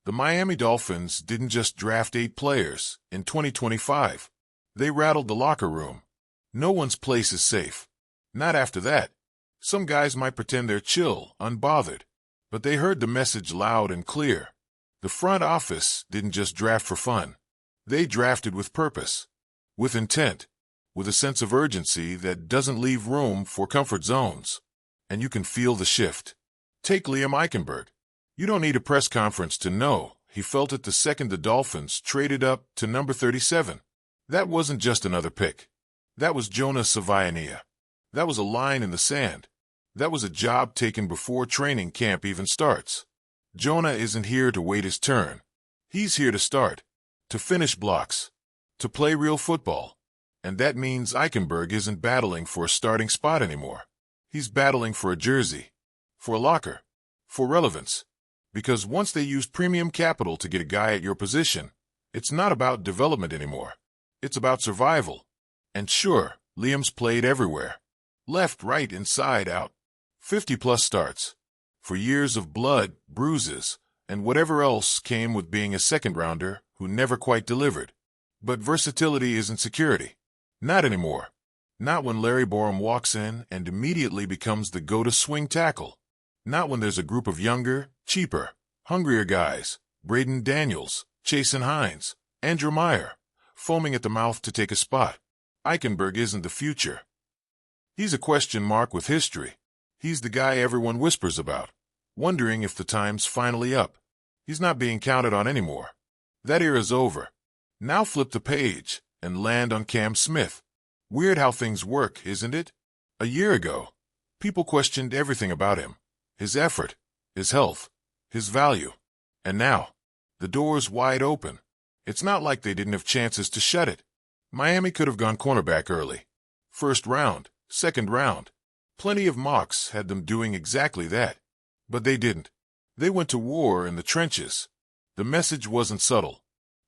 The Miami Dolphins didn't just draft 8 players in 2025. They rattled the locker room. No one's place is safe. Not after that. Some guys might pretend they're chill, unbothered, but they heard the message loud and clear. The front office didn't just draft for fun. They drafted with purpose, with intent, with a sense of urgency that doesn't leave room for comfort zones. And you can feel the shift. Take Liam Eichenberg. You don't need a press conference to know he felt it the second the Dolphins traded up to number 37. That wasn't just another pick. That was Jonah Savaiania. That was a line in the sand. That was a job taken before training camp even starts. Jonah isn't here to wait his turn. He's here to start, to finish blocks, to play real football. And that means Eichenberg isn't battling for a starting spot anymore. He's battling for a jersey, for a locker, for relevance. Because once they use premium capital to get a guy at your position, it's not about development anymore. It's about survival. And sure, Liam's played everywhere. Left, right, inside, out. 50-plus starts. For years of blood, bruises, and whatever else came with being a second-rounder who never quite delivered. But versatility isn't security. Not anymore. Not when Larry Borom walks in and immediately becomes the go-to swing tackle. Not when there's a group of younger, cheaper, hungrier guys, Braden Daniels, Chasen Hines, Andrew Meyer, foaming at the mouth to take a spot. Eichenberg isn't the future. He's a question mark with history. He's the guy everyone whispers about, wondering if the time's finally up. He's not being counted on anymore. That era's over. Now flip the page and land on Cam Smith. Weird how things work, isn't it? A year ago, people questioned everything about him. His effort, his health, his value. And now, the door's wide open. It's not like they didn't have chances to shut it. Miami could have gone cornerback early. First round, second round. Plenty of mocks had them doing exactly that. But they didn't. They went to war in the trenches. The message wasn't subtle.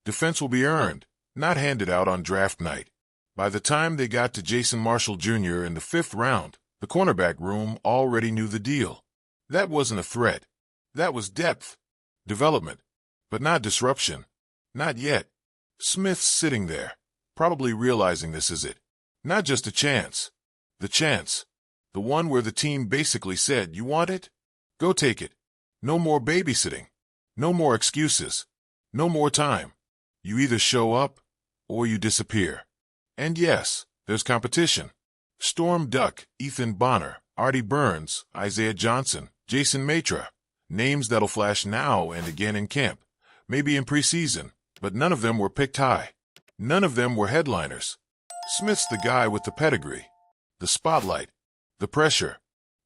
Defense will be earned, not handed out on draft night. By the time they got to Jason Marshall Jr. in the 5th round, the cornerback room already knew the deal. That wasn't a threat. That was depth. Development. But not disruption. Not yet. Smith's sitting there, probably realizing this is it. Not just a chance. The chance. The one where the team basically said, you want it? Go take it. No more babysitting. No more excuses. No more time. You either show up, or you disappear. And yes, there's competition. Storm Duck, Ethan Bonner, Artie Burns, Isaiah Johnson, Jason Matra. Names that'll flash now and again in camp. Maybe in preseason, but none of them were picked high. None of them were headliners. Smith's the guy with the pedigree, the spotlight, the pressure.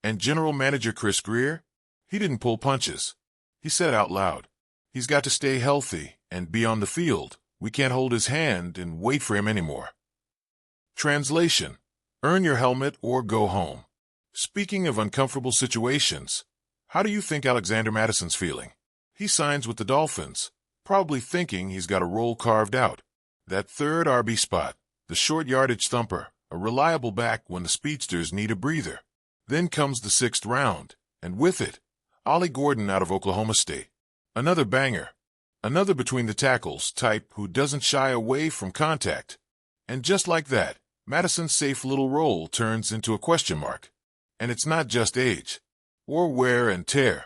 And General Manager Chris Greer? He didn't pull punches. He said out loud, he's got to stay healthy and be on the field. We can't hold his hand and wait for him anymore. Translation: earn your helmet or go home. Speaking of uncomfortable situations, how do you think Alexander Madison's feeling? He signs with the Dolphins, probably thinking he's got a role carved out. That third RB spot, the short yardage thumper, a reliable back when the speedsters need a breather. Then comes the 6th round, and with it, Ollie Gordon out of Oklahoma State. Another banger. Another between the tackles type who doesn't shy away from contact. And just like that, Madison's safe little role turns into a question mark. And it's not just age, or wear and tear,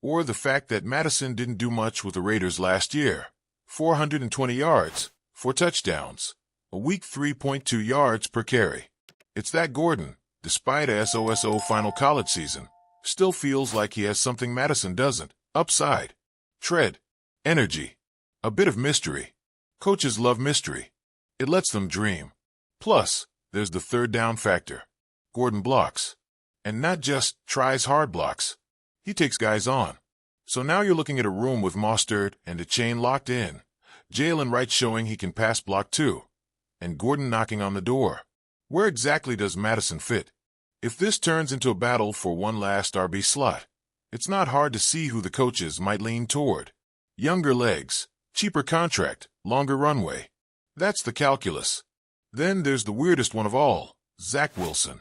or the fact that Madison didn't do much with the Raiders last year. 420 yards, 4 touchdowns, a weak 3.2 yards per carry. It's that Gordon, despite a SOSO final college season, still feels like he has something Madison doesn't. Upside, tread, energy, a bit of mystery. Coaches love mystery. It lets them dream. Plus, there's the third down factor. Gordon blocks. And not just tries hard blocks. He takes guys on. So now you're looking at a room with Mostert and a chain locked in. Jalen Wright showing he can pass block too. And Gordon knocking on the door. Where exactly does Madison fit? If this turns into a battle for one last RB slot, it's not hard to see who the coaches might lean toward. Younger legs, cheaper contract, longer runway. That's the calculus. Then there's the weirdest one of all, Zach Wilson.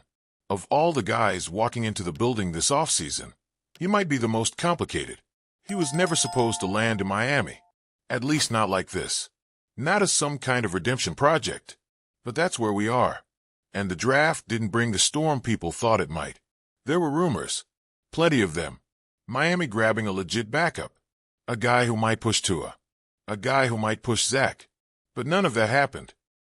Of all the guys walking into the building this offseason, he might be the most complicated. He was never supposed to land in Miami. At least not like this. Not as some kind of redemption project. But that's where we are. And the draft didn't bring the storm people thought it might. There were rumors. Plenty of them. Miami grabbing a legit backup. A guy who might push Tua. A guy who might push Zach. But none of that happened.